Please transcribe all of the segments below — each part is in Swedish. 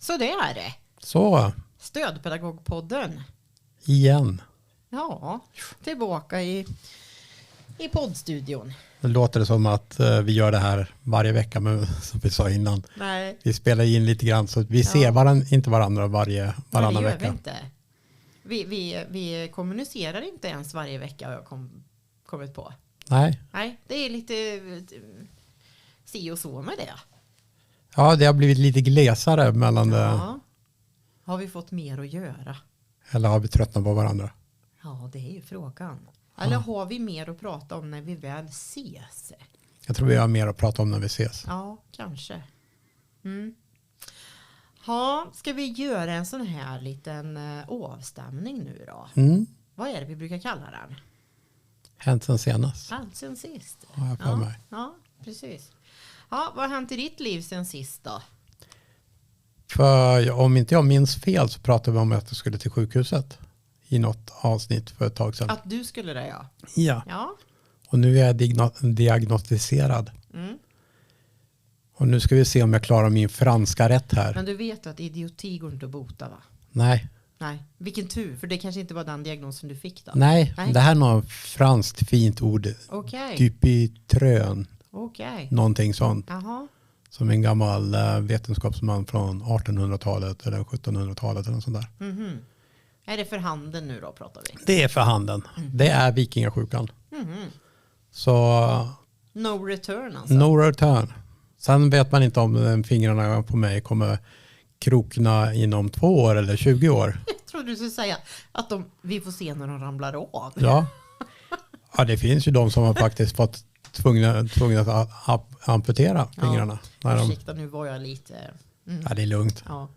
Så det är det. Så, Stödpedagogpodden. igen. Ja, tillbaka i poddstudion. Det låter som att vi gör det här varje vecka, men som vi sa innan. Nej, Vi spelar in lite grann så att vi ser inte varandra varannan det gör vecka. vi inte. Vi kommunicerar inte ens varje vecka, har jag kommit på. Nej, Det är lite si och så med det. ja, det har blivit lite glesare mellan det. Ja. Har vi fått mer att göra? Eller har vi tröttnat på varandra? Ja, det är ju frågan. Eller har vi mer att prata om när vi väl ses? Jag tror vi har mer att prata om när vi ses. Ja, kanske. Ja, ska vi göra en sån här liten avstämning nu då? Vad är det vi brukar kalla den? Hänt sen senast. Allt sen sist. Har jag för mig. Ja, precis. Ja, vad har hänt i ditt liv sen sist då? För om inte jag minns fel så pratade vi om att jag skulle till sjukhuset i något avsnitt för ett tag sedan. Att du skulle det, ja. Ja, Ja. och nu är jag diagnostiserad. Och nu ska vi se om jag klarar min franska rätt här. Men du vet att idioti går inte att bota, va? Nej, Vilken tur, för det kanske inte var den diagnosen du fick då. Nej, det här är något franskt fint ord. Okej. Dupitrön, Okej. någonting sånt. Jaha. Som en gammal vetenskapsman från 1800-talet eller 1700-talet eller något sånt där. Är det för handen nu då, pratar vi? Det är för handen. Det är vikingasjukan. Så No return alltså. no return. Sen vet man inte om fingrarna på mig kommer krokna inom 2 år eller 20 år. Jag trodde du skulle säga att vi får se när de ramlar av. Ja, det finns ju de som har faktiskt fått tvungna att amputera fingrarna. Ursäkta, nu var jag lite... Ja, det är lugnt. Ja.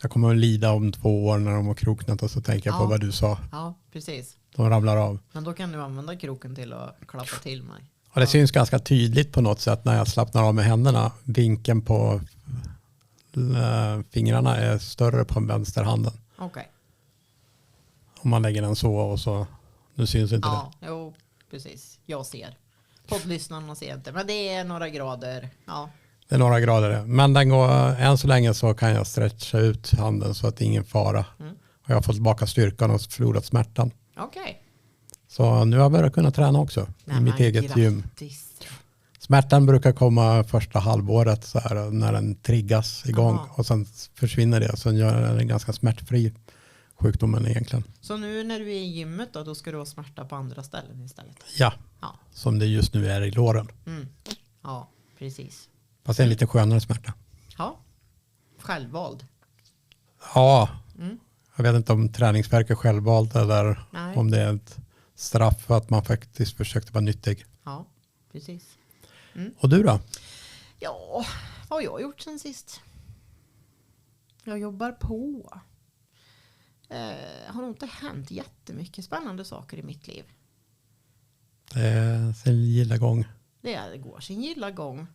Jag kommer att lida om 2 år när de har kroknat och så tänker jag på vad du sa. Ja, precis. De ramlar av. Men då kan du använda kroken till att klappa till mig. Och det syns ganska tydligt på något sätt när jag slappnar av med händerna. Vinkeln på fingrarna är större på vänsterhanden. Okej. Om man lägger den så och så. Nu syns inte det. Ja, jo, precis. Jag ser. Poddlyssnarna ser inte. Men det är några grader. Ja. Det är några grader. Men den går, än så länge så kan jag stretcha ut handen så att det är ingen fara. Och jag har fått tillbaka styrkan och förlorat smärtan. Okej. Så nu har jag börjat kunna träna också. I mitt eget gym. Smärtan brukar komma första halvåret så här, när den triggas igång. Och sen försvinner det. Sen gör den ganska smärtfri, sjukdomen egentligen. Så nu när du är i gymmet då ska du ha smärta på andra ställen istället? Ja, Ja. som det just nu är i låren. Ja, precis. Fast det är en lite skönare smärta. Ja. Självvald. Ja, jag vet inte om träningsvärk är självvalt eller Nej. om det är ett straff för att man faktiskt försökte vara nyttig. Ja, precis. Och du då? Ja, vad har jag gjort sen sist? Jag jobbar på. Har nog inte hänt jättemycket spännande saker i mitt liv. Det är sin gilla gång. Det går sin gilla gång.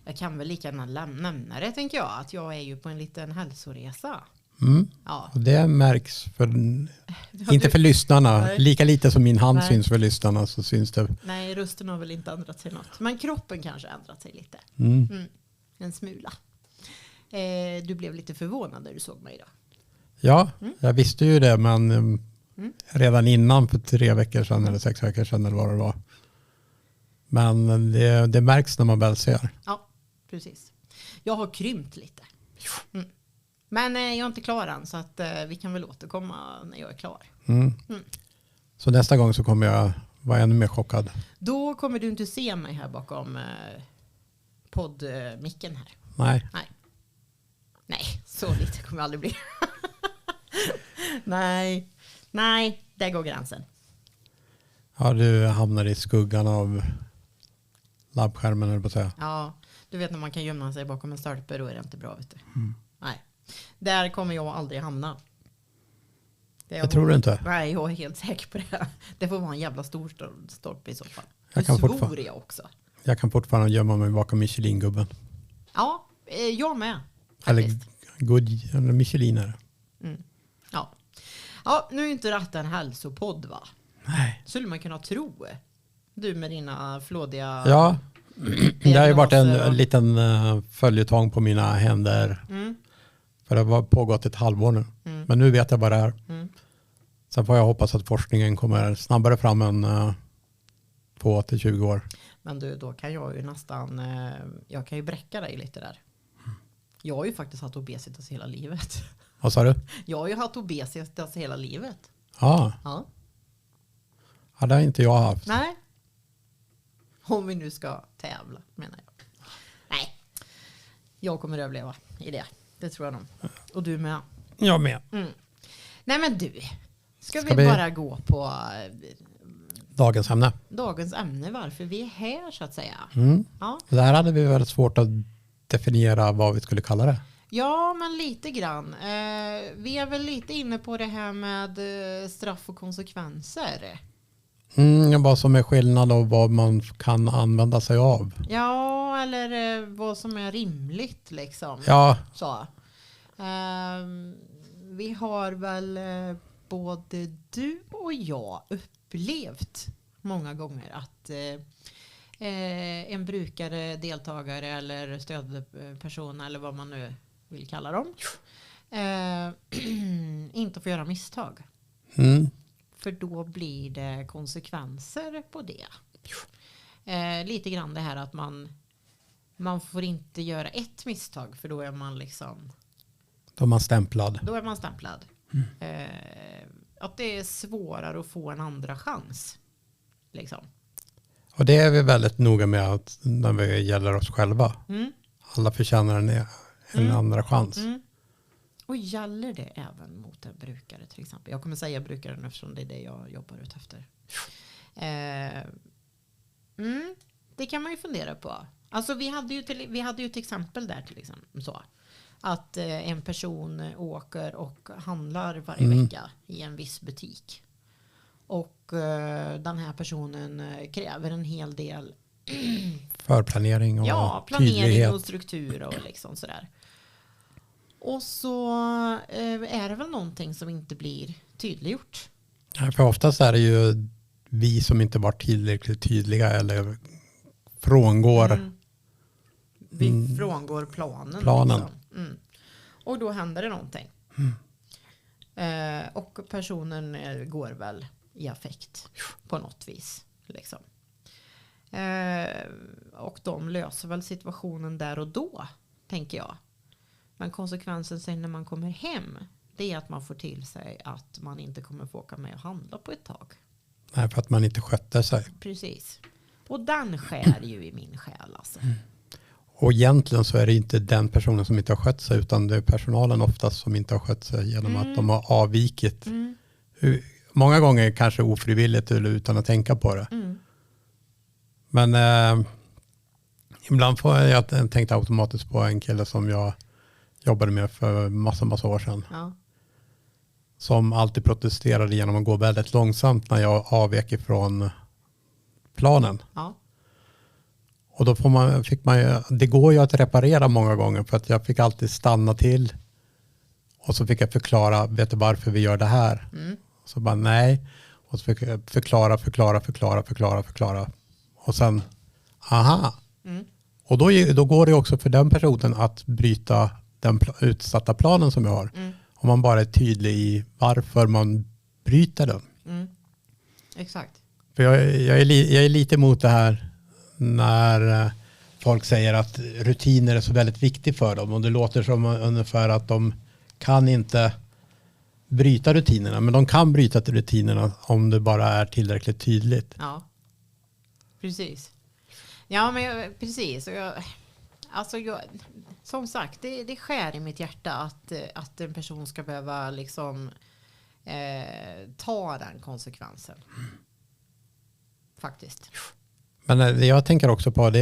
Jag kan väl lika gärna nämna det, tänker jag. Att jag är ju på en liten hälsoresa. Ja. Och det märks inte för lyssnarna. Nej. Lika lite som min hand Nej. syns för lyssnarna så syns det. Nej, rösten har väl inte ändrat sig något. Men kroppen kanske har ändrat sig lite. En smula. Du blev lite förvånad när du såg mig då. Ja, jag visste ju det, men redan innan för 3 veckor sedan eller 6 veckor sedan eller vad det var. Men det märks när man väl ser. Ja, precis. Jag har krympt lite. Men jag är inte klar än, så att vi kan väl återkomma när jag är klar. Så nästa gång så kommer jag vara ännu mer chockad. Då kommer du inte se mig här bakom poddmicken här. Nej. Nej, så lite kommer jag aldrig bli. Nej, där går gränsen. Ja, du hamnar i skuggan av labbskärmen, eller på att säga. Ja, du vet när man kan gömma sig bakom en stolpe, då är det inte bra, vet du. Nej, där kommer jag aldrig hamna. Jag tror du inte. Nej, jag är helt säker på det. Det får vara en jävla stor stolpe i så fall. Jag kan svor jag också. Jag kan fortfarande gömma mig bakom Michelin-gubben. Ja, jag med. Eller Michelin är det. Ja, nu är inte detta en hälsopodd, va? Nej. Skulle man kunna tro. Du med dina flådiga... Ja, Det har ju varit en liten följetong på mina händer. För det har pågått ett halvår nu. Men nu vet jag vad det är. Sen får jag hoppas att forskningen kommer snabbare fram än 2 till 20 år. Men du, då kan jag ju nästan, jag kan ju bräcka dig lite där. Jag har ju faktiskt haft obesitas hela livet. Vad sa du? Jag har ju haft obesitas hela livet. Ja. Ja. Ja, det har inte jag haft. Nej. Om vi nu ska tävla, menar jag. Nej. Jag kommer överleva i det. Det tror jag nog. Och du med. Jag med. Nej men du. Ska vi bara gå på dagens ämne? Dagens ämne, varför vi är här så att säga. Ja. Det här hade vi väldigt svårt att definiera vad vi skulle kalla det. Ja, men lite grann. Vi är väl lite inne på det här med straff och konsekvenser. Vad som är skillnad och vad man kan använda sig av. Ja, eller vad som är rimligt liksom. Ja. Så. Vi har väl både du och jag upplevt många gånger att en brukare, deltagare eller stödperson eller vad man nu vill kalla dem inte får göra misstag. För då blir det konsekvenser på det. Lite grann det här att man får inte göra ett misstag för då är man liksom... Då är man stämplad. Då är man stämplad. Att det är svårare att få en andra chans. Liksom. Och det är vi väldigt noga med att när det gäller oss själva. Alla förtjänar en andra chans. Och gäller det även mot en brukare till exempel? Jag kommer säga brukaren eftersom det är det jag jobbar ut efter. Det kan man ju fundera på. Alltså vi hade ju ett exempel där till exempel så. Att en person åker och handlar varje vecka i en viss butik. Och den här personen kräver en hel del förplanering och planering tydlighet. Och struktur och liksom sådär. Och så är det väl någonting som inte blir tydliggjort. Ja, för oftast är det ju vi som inte varit tillräckligt tydliga eller frångår vi frångår planen. Liksom. Och då händer det någonting. Och personen går väl i affekt på något vis. Liksom. Och de löser väl situationen där och då, tänker jag. Men konsekvensen sen när man kommer hem, det är att man får till sig att man inte kommer få åka med och handla på ett tag. Nej, för att man inte skötte sig. Precis. Och den skär ju i min själ alltså. Och egentligen så är det inte den personen som inte har skött sig utan det är personalen oftast som inte har skött sig genom att de har avvikit. Många gånger kanske ofrivilligt eller utan att tänka på det. Men ibland får jag tänkt automatiskt på en kille som jag jobbade med för massa år sedan. Ja. Som alltid protesterade genom att gå väldigt långsamt när jag avvek ifrån planen. Ja. Och då fick man ju, det går ju att reparera många gånger för att jag fick alltid stanna till. Och så fick jag förklara, vet du varför vi gör det här? Så bara nej. Och så fick jag förklara. Och sen, aha. Och då går det också för den personen att bryta den utsatta planen som jag har. Om man bara är tydlig i varför man bryter den. Exakt. För jag är lite emot det här när folk säger att rutiner är så väldigt viktigt för dem. Och det låter som ungefär att de kan inte bryta rutinerna. Men de kan bryta rutinerna om det bara är tillräckligt tydligt. Ja, precis. Ja, men precis. Som sagt, det skär i mitt hjärta att en person ska behöva liksom ta den konsekvensen. Faktiskt. Men jag tänker också på det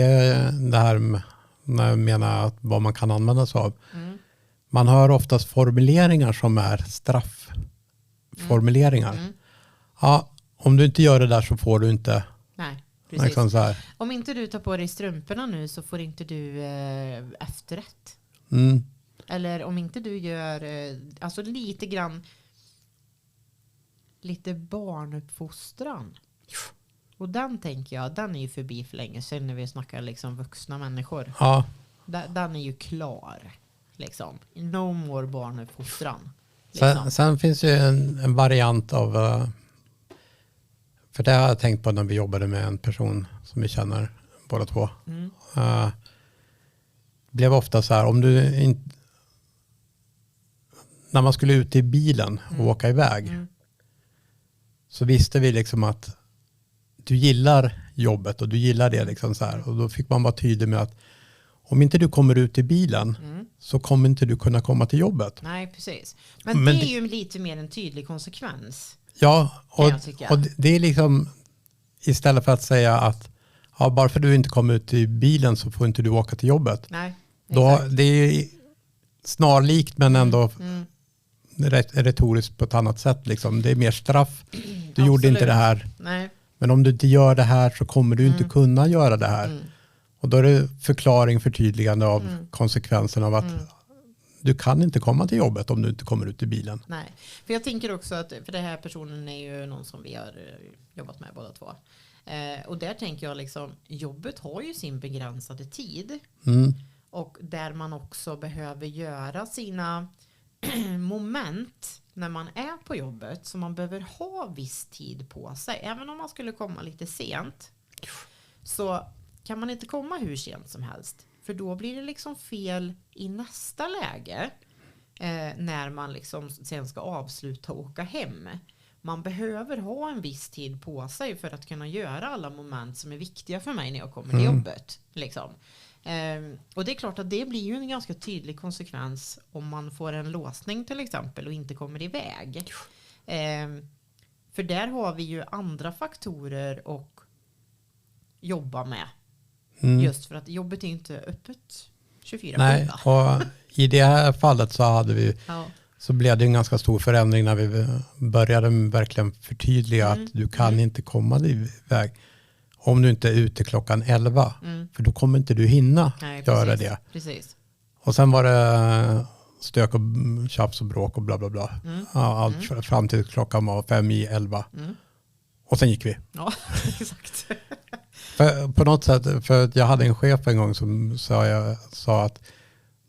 här när jag menar att vad man kan använda sig av. Man hör oftast formuleringar som är straffformuleringar. Ja, om du inte gör det där så får du inte. Nej, precis. Liksom så här. Om inte du tar på dig strumporna nu så får inte du efterrätt. Eller om inte du gör alltså lite grann lite barnuppfostran. Och den tänker jag, den är ju förbi för länge sedan när vi snackar liksom vuxna människor. Ja. Den är ju klar. Liksom. No more barnuppfostran. Liksom. Sen finns ju en variant av, för det har jag tänkt på när vi jobbade med en person som vi känner båda två. Blev ofta så här, om du inte, när man skulle ut i bilen och åka iväg, så visste vi liksom att du gillar jobbet och du gillar det liksom så här. Och då fick man vara tydlig med att om inte du kommer ut i bilen så kommer inte du kunna komma till jobbet. Nej, precis. Men det är ju lite mer en tydlig konsekvens. Ja, och det är liksom istället för att säga att bara för att du inte kommer ut i bilen så får inte du åka till jobbet. Nej, då, det är snarlikt men ändå retoriskt på ett annat sätt. Liksom. Det är mer straff. Du gjorde inte det här. Nej. Men om du inte gör det här så kommer du inte kunna göra det här. Och då är det förklaring, förtydligande av konsekvensen av att du kan inte komma till jobbet om du inte kommer ut i bilen. Nej, för jag tänker också att, för den här personen är ju någon som vi har jobbat med båda två. Och där tänker jag liksom, jobbet har ju sin begränsade tid. Och där man också behöver göra sina moment när man är på jobbet. Så man behöver ha viss tid på sig. Även om man skulle komma lite sent så kan man inte komma hur sent som helst. För då blir det liksom fel i nästa läge. När man liksom sen ska avsluta och åka hem. Man behöver ha en viss tid på sig för att kunna göra alla moment som är viktiga för mig när jag kommer till jobbet. Liksom. Och det är klart att det blir ju en ganska tydlig konsekvens om man får en låsning till exempel och inte kommer iväg. För där har vi ju andra faktorer och jobba med. Just för att jobbet är inte öppet 24/7. Nej, och i det här fallet så hade vi så blev det en ganska stor förändring när vi började verkligen förtydliga att du kan inte komma iväg om du inte är ute klockan 11. För då kommer inte du hinna göra det. Precis. Och sen var det stök och tjafs och bråk och bla bla bla. Allt fram till klockan var 5:11. Och sen gick vi. Ja, exakt. För, på något sätt, för jag hade en chef en gång som sa att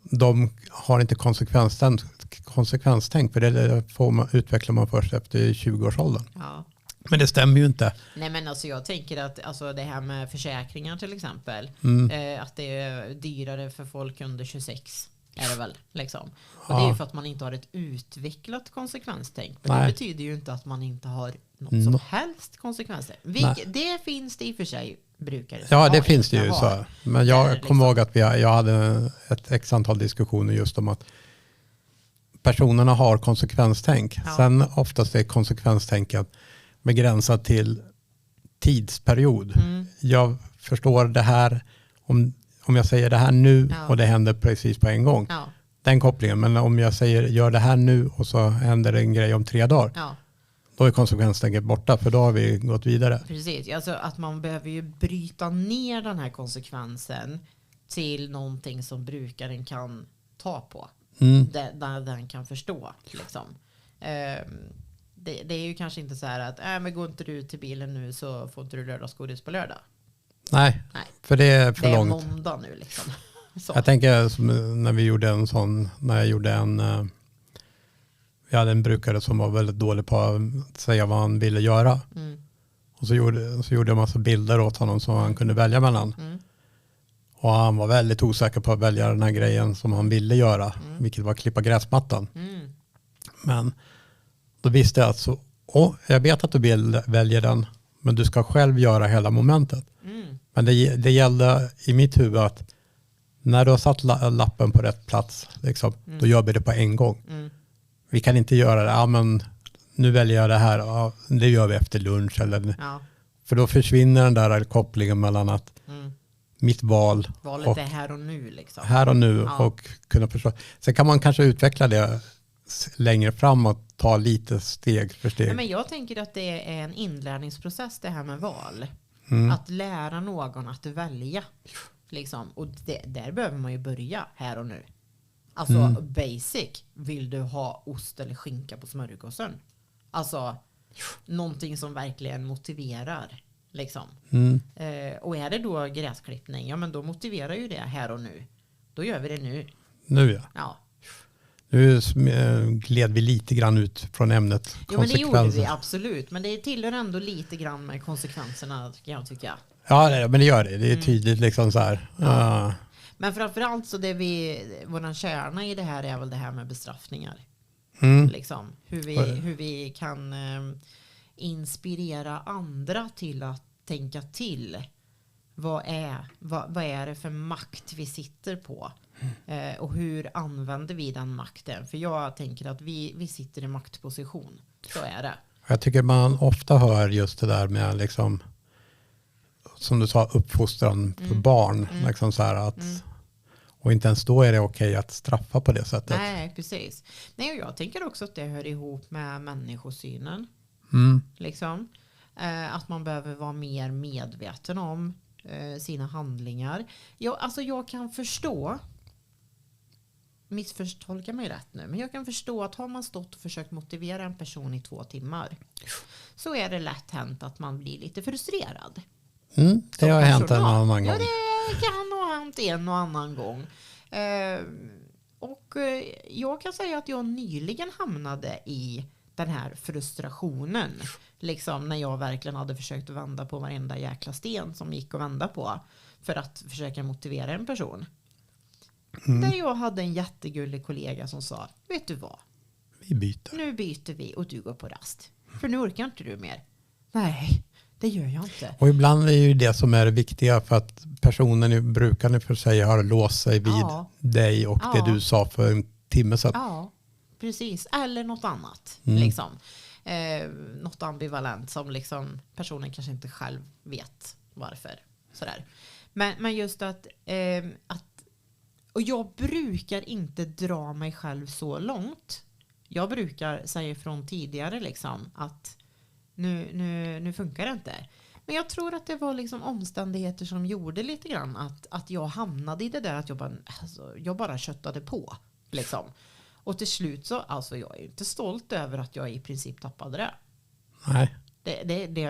de har inte konsekvenstänk, för det utvecklar man först efter 20-årsåldern. Ja. Men det stämmer ju inte. Nej, men alltså jag tänker att alltså det här med försäkringar till exempel, att det är dyrare för folk under 26 är det väl liksom. Och det är ju för att man inte har ett utvecklat konsekvenstänk. Men det betyder ju inte att man inte har något som helst konsekvenser. Det finns det i och för sig brukare. Ja, det finns det ju så. Men jag kommer ihåg att jag hade ett x antal diskussioner just om att personerna har konsekvenstänk. Sen oftast är konsekvenstänket begränsat till tidsperiod. Jag förstår det här om jag säger det här nu och det händer precis på en gång. Den kopplingen. Men om jag säger gör det här nu och så händer det en grej om 3 dagar. Då är konsekvenstänket borta, för då har vi gått vidare. Precis, alltså att man behöver ju bryta ner den här konsekvensen till någonting som brukaren kan ta på. Där den kan förstå. Liksom. Det är ju kanske inte så här att men går inte du ut till bilen nu så får inte du lördagsgodis på lördag. Nej, för det är för långt. Det är måndag nu liksom. Så. Jag tänker när vi gjorde en sån, när jag gjorde vi hade en brukare som var väldigt dålig på att säga vad han ville göra. Och så gjorde jag en massa bilder åt honom som han kunde välja mellan. Och han var väldigt osäker på att välja den här grejen som han ville göra. Vilket var att klippa gräsmattan. Men då visste jag att jag vet att du väljer den, men du ska själv göra hela momentet. Men det gällde i mitt huvud att när du har satt lappen på rätt plats, liksom, då gör vi det på en gång. Vi kan inte göra det, men nu väljer jag det här, det gör vi efter lunch. För då försvinner den där kopplingen mellan att mitt valet är här och nu. Liksom. Här och nu och kunna förstå. Sen kan man kanske utveckla det längre fram och ta lite steg för steg. Ja, men jag tänker att det är en inlärningsprocess det här med val. Att lära någon att välja. Liksom. Och där behöver man ju börja här och nu. Alltså basic. Vill du ha ost eller skinka på smörgåsen? Alltså någonting som verkligen motiverar. Liksom. Och är det då gräsklippning, ja men då motiverar ju det här och nu. Då gör vi det nu. Nu ja. Ja. Nu gled vi lite grann ut från ämnet. Jo, men det gjorde vi absolut. Men det tillhör ändå lite grann med konsekvenserna, kan jag tycka. Ja, men det gör det. Det är tydligt liksom så här. Ja. Men framförallt så våran kärna i det här är väl det här med bestraffningar. Liksom. Hur vi kan inspirera andra till att tänka till. Vad är det för makt vi sitter på? Och hur använder vi den makten? För jag tänker att vi sitter i maktposition. Så är det. Jag tycker man ofta hör just det där med liksom, som du sa, uppfostran för barn. Liksom så här att, och inte ens då är det okej att straffa på det sättet. Nej, precis. Nej, och jag tänker också att det hör ihop med människosynen. Liksom. Att man behöver vara mer medveten om sina handlingar. Jag kan förstå, missförstolka mig rätt nu, men jag kan förstå att har man stått och försökt motivera en person i 2 timmar så är det lätt hänt att man blir lite frustrerad. Det har hänt en annan gång. Ja, det kan ha hänt en och annan gång. Och jag kan säga att jag nyligen hamnade i den här frustrationen. Liksom när jag verkligen hade försökt att vända på varenda jäkla sten som gick att vända på för att försöka motivera en person. Där jag hade en jättegullig kollega som sa, vet du vad? Vi byter. Nu byter vi och du går på rast. För nu orkar inte du mer. Nej, det gör jag inte. Och ibland är ju det som är det viktiga, för att personen brukar för sig har låst sig vid dig och det du sa för en timme sedan. Ja, precis. Eller något annat. Liksom. Något ambivalent som liksom personen kanske inte själv vet varför. Sådär. Men just att och jag brukar inte dra mig själv så långt. Jag brukar säga ifrån tidigare liksom att nu funkar det inte. Men jag tror att det var liksom omständigheter som gjorde lite grann att jag hamnade i det där att jag bara köttade på. Liksom. Och till slut så, alltså jag är inte stolt över att jag i princip tappade det. Nej.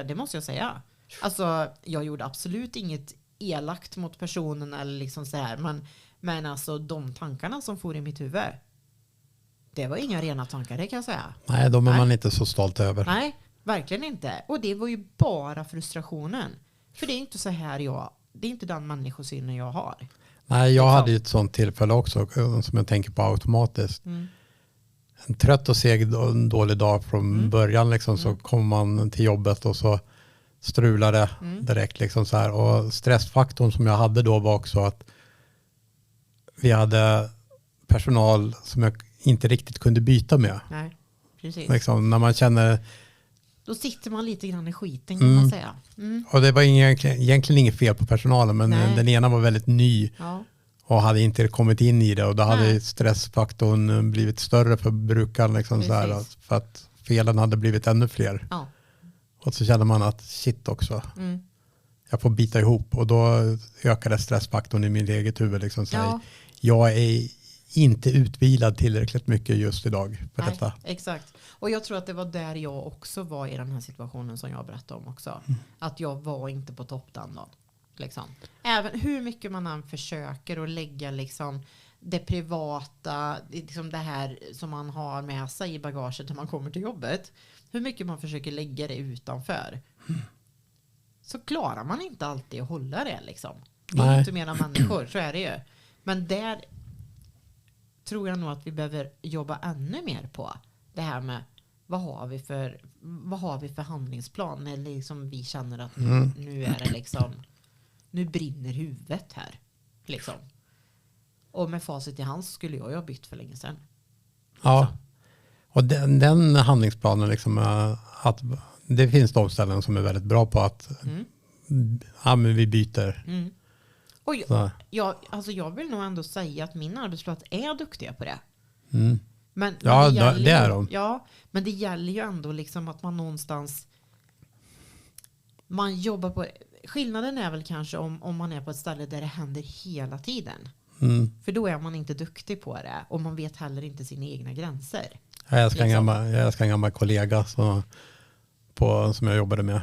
Det måste jag säga. Alltså jag gjorde absolut inget elakt mot personen eller liksom så här. Men alltså de tankarna som får i mitt huvud, det var inga rena tankar, det kan jag säga. Nej, de är man inte så stolt över. Nej, verkligen inte. Och det var ju bara frustrationen. För det är inte så här det är inte den människosynen jag har. Nej, jag hade ju ett sånt tillfälle också som jag tänker på automatiskt. En trött och seg dålig dag från början liksom, så kommer man till jobbet och så strular det direkt liksom så här. Och stressfaktorn som jag hade då var också att vi hade personal som jag inte riktigt kunde byta med. Nej, precis. Liksom, när man känner... Då sitter man lite grann i skiten kan man säga. Och det var egentligen inget fel på personalen, men den ena var väldigt ny och hade inte kommit in i det, och då hade stressfaktorn blivit större för brukaren liksom så här, för att felen hade blivit ännu fler. Ja. Och så känner man att shit också. Jag får bita ihop, och då ökade stressfaktorn i mitt eget huvud liksom så här, jag är inte utvilad tillräckligt mycket just idag för detta. Exakt. Och jag tror att det var där jag också var i den här situationen som jag berättade om också. Att jag var inte på topp den dagen. Liksom. Även hur mycket man än försöker att lägga liksom det privata, liksom det här som man har med sig i bagaget när man kommer till jobbet. Hur mycket man försöker lägga det utanför. Så klarar man inte alltid att hålla det liksom. Det är inte mera människor, så är det ju. Men där tror jag nog att vi behöver jobba ännu mer på det här med vad har vi för handlingsplan när liksom vi känner att nu är det liksom, nu brinner huvudet här liksom. Och med facit i hand skulle jag ju ha bytt för länge sedan. Ja. Och den handlingsplanen liksom, att det finns de ställen som är väldigt bra på att men vi byter. Och jag vill nog ändå säga att min arbetsplats är duktiga på det. Men det är de. Ja, men det gäller ju ändå liksom att man någonstans man jobbar på. Skillnaden är väl kanske om man är på ett ställe där det händer hela tiden. För då är man inte duktig på det, och man vet heller inte sina egna gränser. Jag ska en gammal kollega som jag jobbade med.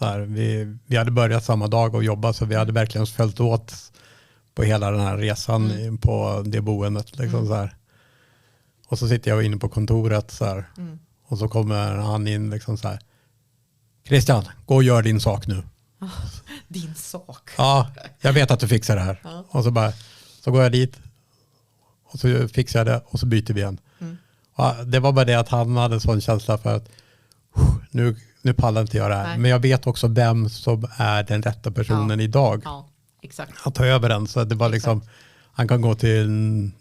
Så här, vi hade börjat samma dag och jobba, så vi hade verkligen följt åt på hela den här resan på det boendet. Liksom, så här. Och så sitter jag inne på kontoret så här, och så kommer han in liksom så här. Christian, gå och gör din sak nu. Din sak? Ja, jag vet att du fixar det här. Ja. Och så går jag dit och så fixar jag det och så byter vi igen. Och det var bara det att han hade en sån känsla för att nu pallar inte jag det här. Nej. Men jag vet också vem som är den rätta personen idag. Ja, exakt. Att ta över den. Så det var liksom, han kan gå till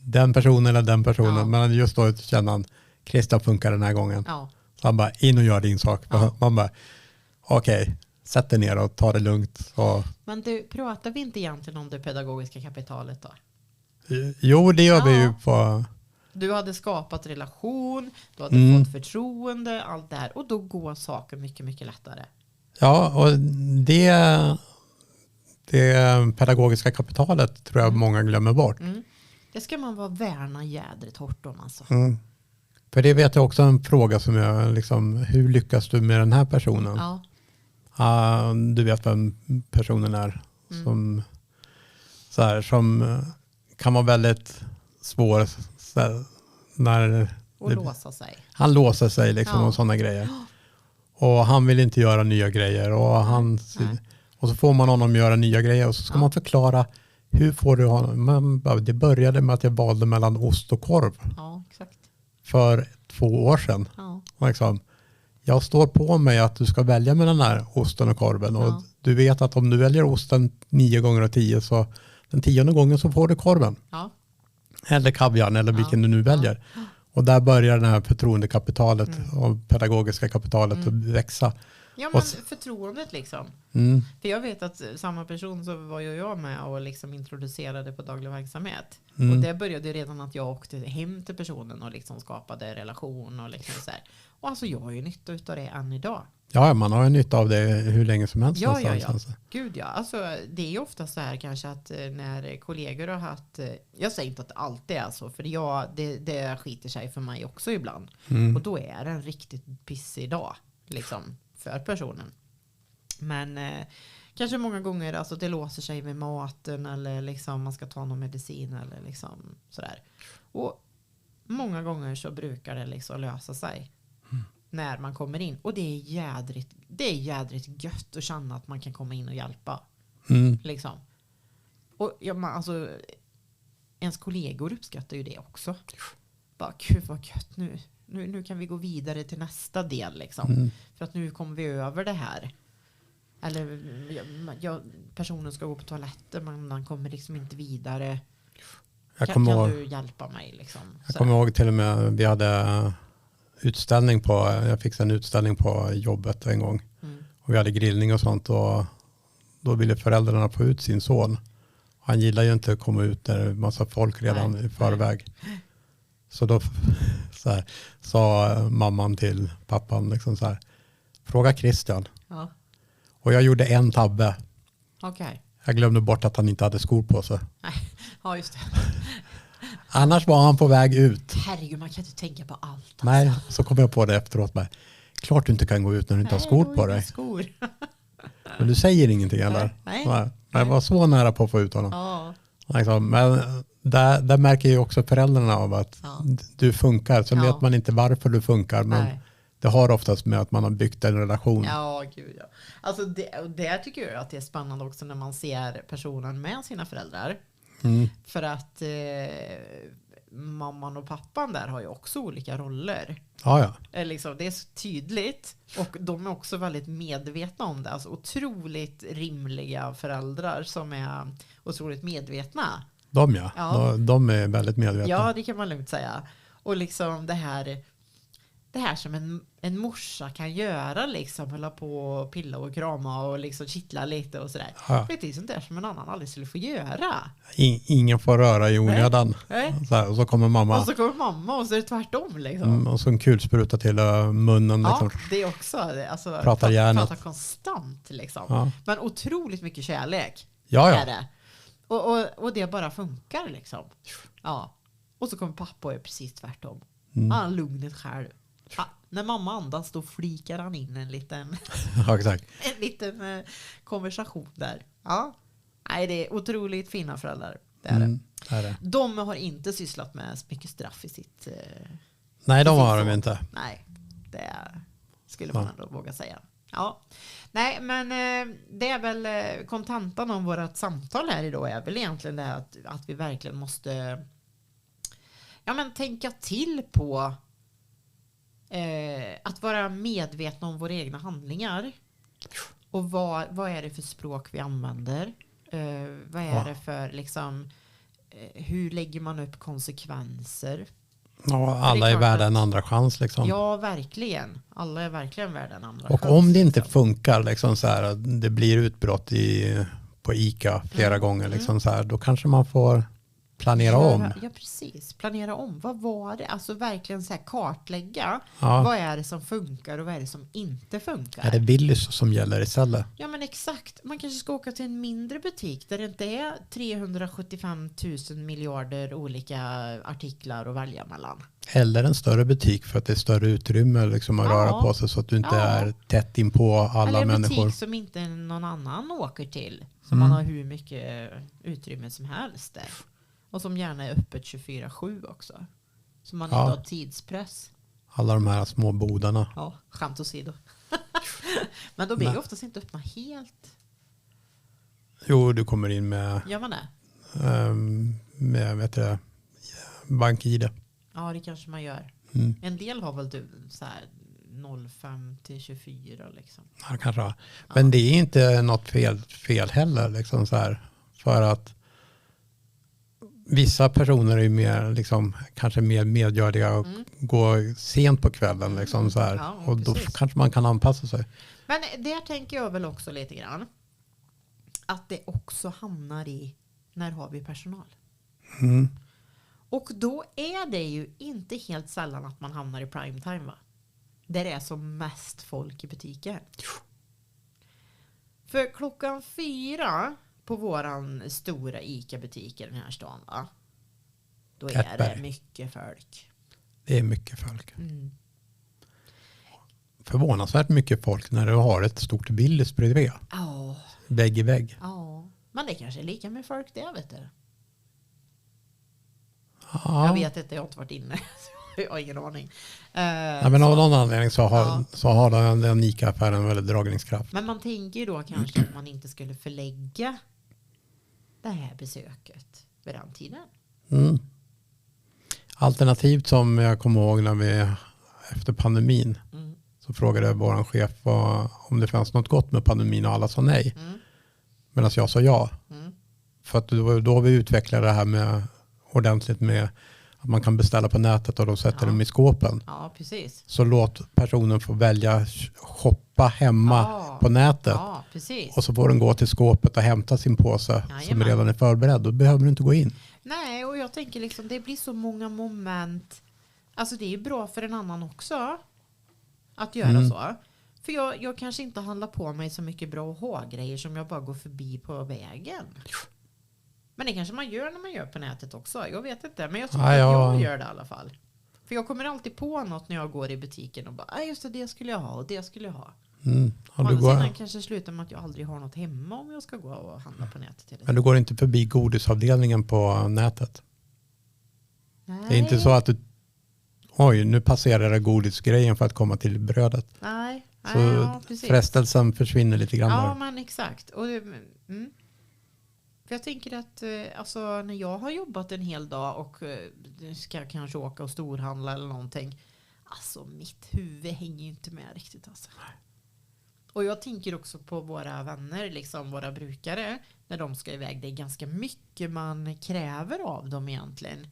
den personen eller den personen. Ja. Men just då känner han, Christian funkar den här gången. Ja. Så han bara, in och gör din sak. Ja. Man bara, okej, sätt dig ner och ta det lugnt. Och... Men du, pratar vi inte egentligen om det pedagogiska kapitalet då? Jo, det gör vi ju på... Du hade skapat relation, du hade fått förtroende, allt det här. Och då går saker mycket, mycket lättare. Ja, och det pedagogiska kapitalet tror jag många glömmer bort. Det ska man vara värna jädrigt hårt om alltså. För det vet jag också en fråga som jag liksom, hur lyckas du med den här personen? Ja. Du vet vem personen är som, så här, som kan vara väldigt svår låsa sig. Han låser sig liksom och sådana grejer. Och han vill inte göra nya grejer. Och så får man honom göra nya grejer. Och så ska man förklara hur får du honom. Det började med att jag valde mellan ost och korv. Ja, exakt. För 2 år sedan. Ja. Liksom, jag står på mig att du ska välja mellan den här osten och korven. Och du vet att om du väljer osten 9 gånger av 10 så den 10:e gången så får du korven. Ja. Eller kaviarn eller vilken du nu väljer. Ja. Och där börjar det här förtroendekapitalet och pedagogiska kapitalet att växa. Ja, men förtroendet liksom. För jag vet att samma person så var jag med och liksom introducerade på daglig verksamhet. Och det började redan att jag åkte hem till personen och liksom skapade relation och liksom så här. Och alltså jag har ju nytta av det än idag. Ja, man har ju nytta av det hur länge som helst. Ja. Gud ja. Alltså, det är ju ofta så här kanske att när kollegor har haft... Jag säger inte att det alltid är så. För det skiter sig för mig också ibland. Och då är det en riktigt pissig dag. Liksom, för personen. Men kanske många gånger alltså, det låser sig med maten. Eller liksom, man ska ta någon medicin. Eller liksom sådär. Och många gånger så brukar det liksom lösa sig. När man kommer in. Och det är jädrigt gött att känna att man kan komma in och hjälpa. Liksom. Och alltså, ens kollegor uppskattar ju det också. Bara, gud vad gött nu kan vi gå vidare till nästa del liksom. För att nu kommer vi över det här. Eller personen ska gå på toaletten men man kommer liksom inte vidare. Kan du hjälpa mig liksom? Jag kommer ihåg till och med vi hade jag fick en utställning på jobbet en gång. Och vi hade grillning och sånt och då ville föräldrarna få ut sin son. Han gillar ju inte att komma ut där det är massa folk redan i förväg. Så då sa mamman till pappan liksom så här, fråga Christian. Ja. Och jag gjorde en tabbe. Okay. Jag glömde bort att han inte hade skor på sig. Ja, just det. Annars var han på väg ut. Herregud, man kan inte tänka på allt. Alltså. Nej, så kom jag på det efteråt. Klart du inte kan gå ut när du inte har skor på dig. Skor. Men du säger ingenting eller? Nej. Jag var så nära på att få ut honom. Ja. Liksom, men där märker ju också föräldrarna av att du funkar. Sen vet man inte varför du funkar. Men det har oftast med att man har byggt en relation. Ja, gud ja. Alltså det tycker jag att det är spännande också när man ser personen med sina föräldrar. För att mamman och pappan där har ju också olika roller. Ja. Liksom, det är så tydligt. Och de är också väldigt medvetna om det. Alltså otroligt rimliga föräldrar som är otroligt medvetna. De de är väldigt medvetna. Ja, det kan man lugnt säga. Och liksom det här som en morsa kan göra liksom, hålla på och pilla och krama och liksom kittla lite och sådär. Ja. Det är sånt där som en annan aldrig skulle få göra. Ingen får röra i onödan. Och så kommer mamma. Och så kommer mamma och så är det tvärtom liksom. Och så en kulspruta till munnen. Ja, liksom. det är också. Alltså, pratar konstant liksom. Ja. Men otroligt mycket kärlek. Ja. Är det. Och det bara funkar liksom. Ja. Och så kommer pappa och är precis tvärtom. Han har lugnet själv. När mamma andas då flikar han in en liten, Ja, exakt. en liten konversation där. Ja. Nej, det är otroligt fina föräldrar. Det är det. Det är det. De har inte sysslat med så mycket straff i sitt... Nej, de har de inte. Nej, det skulle man ändå våga säga. Ja. Nej, men det är väl kontentan om vårt samtal här idag är väl egentligen det här att vi verkligen måste tänka till på att vara medvetna om våra egna handlingar. Och vad är det för språk vi använder? Vad är det för liksom hur lägger man upp konsekvenser? Ja, alla är värda en andra chans liksom. Ja, verkligen. Alla är verkligen värda en andra och chans. Och om det inte funkar liksom så här, det blir utbrott på ICA flera gånger liksom så här, då kanske man får planera om. Ja, precis. Planera om. Vad var det? Alltså verkligen så här kartlägga. Vad är det som funkar och vad är det som inte funkar? Är det Willys som gäller istället? Ja, men exakt. Man kanske ska åka till en mindre butik där det inte är 375 000 miljarder olika artiklar att välja mellan. Eller en större butik för att det är större utrymme liksom att röra på sig så att du inte är tätt in på alla människor. Eller en butik som inte någon annan åker till. Så man har hur mycket utrymme som helst där. Och som gärna är öppet 24/7 också. Så man inte har tidspress. Alla de här små bodarna. Ja, skämt åsido. Men de blir ju oftast inte öppna helt. Jo, du kommer in med... Gör man det? Med BankID. Ja, det kanske man gör. En del har väl så här 05 till 24 liksom. Ja, kanske. Men det är inte något fel heller liksom så här. För att vissa personer är mer liksom, kanske mer medgörliga och går sent på kvällen liksom så här. Ja, och då kanske man kan anpassa sig. Men där tänker jag väl också lite grann att det också hamnar i när har vi personal. Och då är det ju inte helt sällan att man hamnar i prime time, va? Där det är som mest folk i butiken. För 4:00 på våran stora ICA-butik i den här stan, va? Då är det mycket folk. Det är mycket folk. Förvånansvärt mycket folk när du har ett stort Willys bredvid. Ja. Vägg i vägg. Ja. Men det kanske är lika med folk det, vet du. Ja. Jag vet inte, jag har inte varit inne. Jag har ingen aning. Nej, men av någon anledning så har den ICA-affären väldigt dragningskraft. Men man tänker ju då kanske att man inte skulle förlägga det här besöket vid den tiden. Alternativt som jag kommer ihåg när vi efter pandemin så frågade vår chef om det fanns något gott med pandemin och alla sa nej. Medan jag sa ja. För att då vi utvecklade det här med ordentligt med att man kan beställa på nätet och de sätter dem i skåpen. Ja, precis. Så låt personen få välja shoppa hemma på nätet. Ja, precis. Och så får den gå till skåpet och hämta sin påse som redan är förberedd. Då behöver du inte gå in. Nej, och jag tänker liksom det blir så många moment. Alltså det är bra för en annan också att göra så. För jag kanske inte handlar på mig så mycket bra grejer som jag bara går förbi på vägen. Men det kanske man gör när man gör på nätet också. Jag vet inte, men jag tror att jag gör det i alla fall. För jag kommer alltid på något när jag går i butiken och bara, just det skulle jag ha och det skulle jag ha. Och sedan kanske slutar med att jag aldrig har något hemma om jag ska gå och handla på nätet. Men du går inte förbi godisavdelningen på nätet? Nej. Det är inte så att du, nu passerar det godisgrejen för att komma till brödet. Nej. Så frestelsen försvinner lite grann. Ja, men exakt. Och för jag tänker att alltså, när jag har jobbat en hel dag och ska kanske åka och storhandla eller någonting. Alltså mitt huvud hänger ju inte med riktigt. Alltså. Och jag tänker också på våra vänner, liksom våra brukare. När de ska iväg. Det är ganska mycket man kräver av dem egentligen.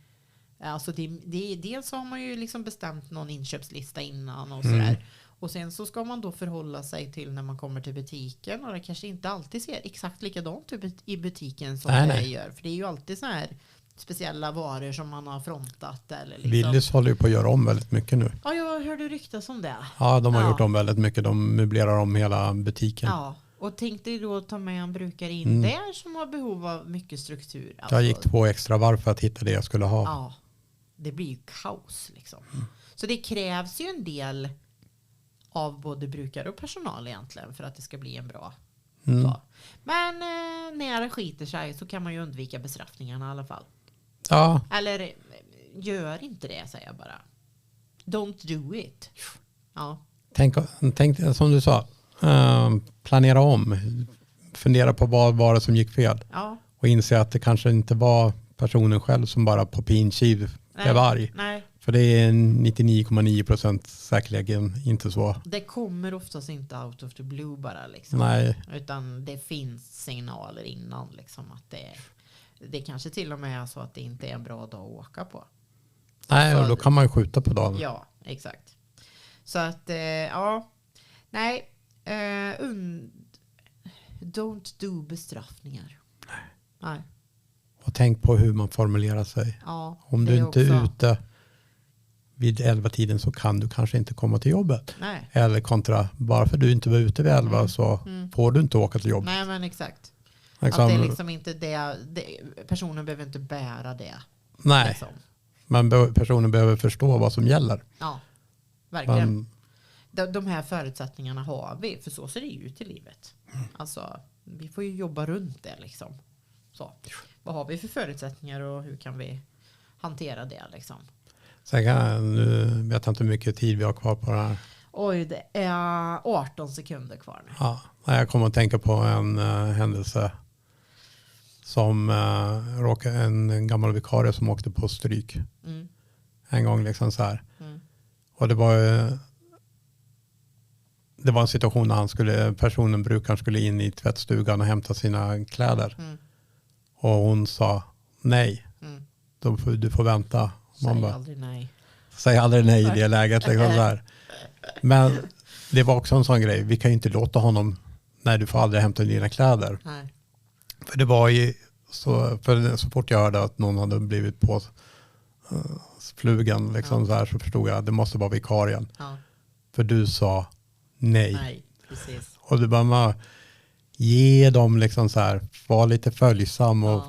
Alltså dels har man ju liksom bestämt någon inköpslista innan och sådär. Och sen så ska man då förhålla sig till när man kommer till butiken. Och det kanske inte alltid ser exakt likadant ut i butiken som det gör. För det är ju alltid så här speciella varor som man har frontat. Eller liksom. Willys håller ju på att göra om väldigt mycket nu. Ja, jag hörde ryktas om det. Ja, de har gjort om väldigt mycket. De möblerar om hela butiken. Ja, och tänkte då ta med en brukare in där som har behov av mycket struktur. Alltså, jag gick 2 extra varv för att hitta det jag skulle ha. Ja, det blir ju kaos liksom. Så det krävs ju en del av både brukare och personal egentligen för att det ska bli en bra. Så. Men när det skiter sig så kan man ju undvika bestraffningarna i alla fall. Ja. Eller gör inte det, säger jag bara. Don't do it. Ja. Tänk som du sa, planera om. Fundera på vad var det som gick fel. Ja. Och inse att det kanske inte var personen själv som bara på pin kiv blev arg. Nej. För det är 99,9% säkerligen inte så. Det kommer oftast inte out of the blue bara liksom. Nej. Utan det finns signaler innan liksom att det kanske till och med är så att det inte är en bra dag att åka på. Nej, så, och då kan man ju skjuta på dagen. Ja, exakt. Så att, ja. Nej. Don't do bestraffningar. Nej. Och tänk på hur man formulerar sig. Ja, om du inte är ute vid 11-tiden så kan du kanske inte komma till jobbet. Nej. Eller kontra, bara för du inte var ute vid 11 så får du inte åka till jobbet. Nej, men exakt. Liksom, att det är liksom inte personen behöver inte bära det. Nej, liksom. Men personen behöver förstå vad som gäller. Ja, verkligen. De här förutsättningarna har vi, för så ser det ju ut i livet. Alltså, vi får ju jobba runt det liksom. Så. Vad har vi för förutsättningar och hur kan vi hantera det liksom? Sen nu vet jag inte hur mycket tid vi har kvar på det här. Oj, det är 18 sekunder kvar nu. Ja, jag kommer att tänka på en händelse som en gammal vikarie som åkte på stryk. En gång liksom så här. Och det var en situation när brukaren skulle in i tvättstugan och hämta sina kläder. Och hon sa nej. Du får vänta. Säg aldrig nej i det läget. Liksom så här. Men det var också en sån grej. Vi kan ju inte låta honom, nej du får aldrig hämta dina kläder. Nej. För det var ju så fort jag hörde att någon hade blivit på flugan liksom så här, så förstod jag att det måste vara vikarien. Ja. För du sa nej. Nej, precis. Och du bara ge dem liksom så här, var lite följsam och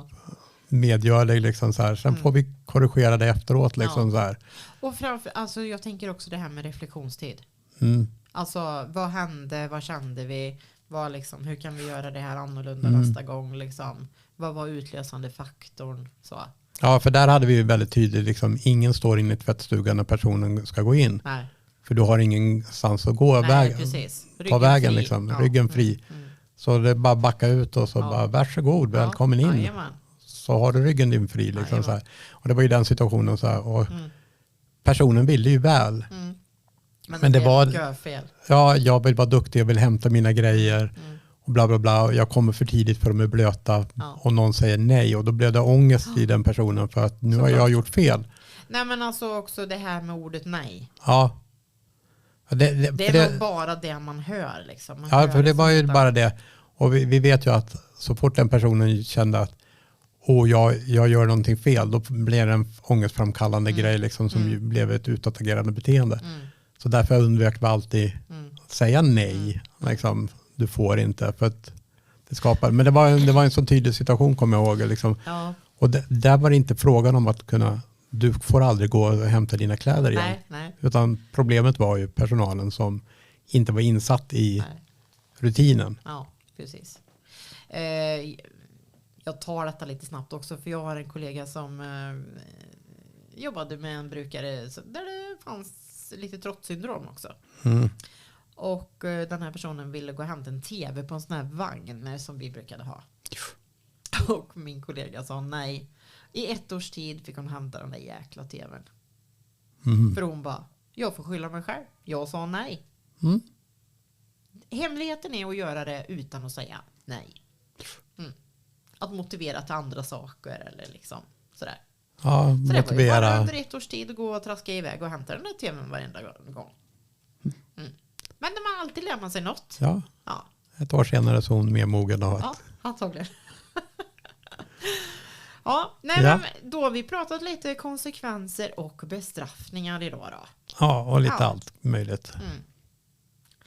medgörlig liksom så här. Sen får vi korrigera det efteråt liksom så här. Och alltså jag tänker också det här med reflektionstid. Alltså vad hände, vad kände vi, hur kan vi göra det här annorlunda nästa gång liksom. Vad var utlösande faktorn så. Ja, för där hade vi ju väldigt tydligt liksom, ingen står inne i tvättstugan när personen ska gå in. Nej. För du har ingenstans att gå ta vägen liksom, ryggen fri. Så det är bara backa ut och så bara varsågod, välkommen in. Så har du ryggen din fri liksom så här. Och det var ju den situationen så här, och personen ville ju väl. Men det var fel. Ja, jag vill vara duktig, jag vill hämta mina grejer och bla bla bla, och jag kommer för tidigt för de är blöta och någon säger nej, och då blev det ångest i den personen för att nu har jag gjort fel. Nej, men alltså också det här med ordet nej. Ja. Det är nog bara det man hör liksom. För det var ju bara det. Och vi vet ju att så fort den personen kände att jag gör någonting fel, då blir det en ångestframkallande grej liksom, som blev ett utåtagerande beteende. Så därför undvek vi alltid säga nej. Liksom, du får inte. För att det skapar. Men det var en så tydlig situation, kommer jag ihåg. Liksom. Ja. Och där var det inte frågan om att du får aldrig gå och hämta dina kläder igen. Nej. Utan problemet var ju personalen som inte var insatt i rutinen. Ja, precis. Jag tar detta lite snabbt också, för jag har en kollega som jobbade med en brukare där det fanns lite trotssyndrom också. Och den här personen ville gå och hämta en tv på en sån här vagn som vi brukade ha. Och min kollega sa nej. I 1 års tid fick hon hämta den där jäkla tvn. För hon bara, jag får skylla mig själv. Jag sa nej. Hemligheten är att göra det utan att säga nej. Att motivera till andra saker eller liksom sådär. Ja, så motivera. det var ju bara under 1 års tid att gå och traska iväg och hämta den där tvn varenda gång. Men man alltid lär man sig något. Ja. 1 år senare så hon mer mogen av Ja, antagligen. Men då har vi pratat lite konsekvenser och bestraffningar idag då. Ja, och lite allt möjligt.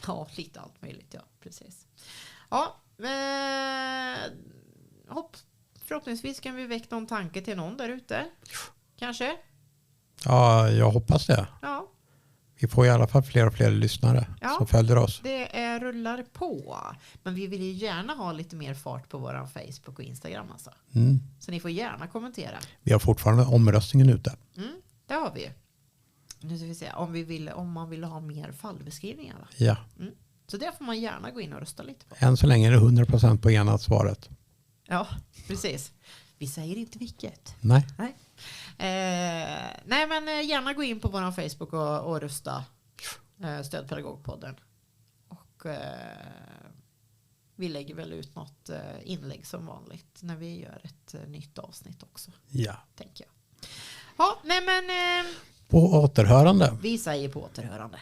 Ja, lite allt möjligt, ja, precis. Ja, förhoppningsvis kan vi väcka någon tanke till någon där ute. Kanske? Ja, jag hoppas det. Ja. Vi får i alla fall fler och fler lyssnare som följer oss. Det rullar på. Men vi vill ju gärna ha lite mer fart på våran Facebook och Instagram. Alltså. Så ni får gärna kommentera. Vi har fortfarande omröstningen ute. Det har vi. Nu ska vi se om man vill ha mer fallbeskrivningar. Va? Ja. Så det får man gärna gå in och rösta lite på. Än så länge är det 100% på ena svaret. Ja, precis. Vi säger inte vilket. Nej. Nej, men gärna gå in på vår Facebook och rösta Stödpedagogpodden. Och vi lägger väl ut något inlägg som vanligt när vi gör ett nytt avsnitt också. Ja. Tänker jag. Ja, nej men... på återhörande. Vi säger på återhörande.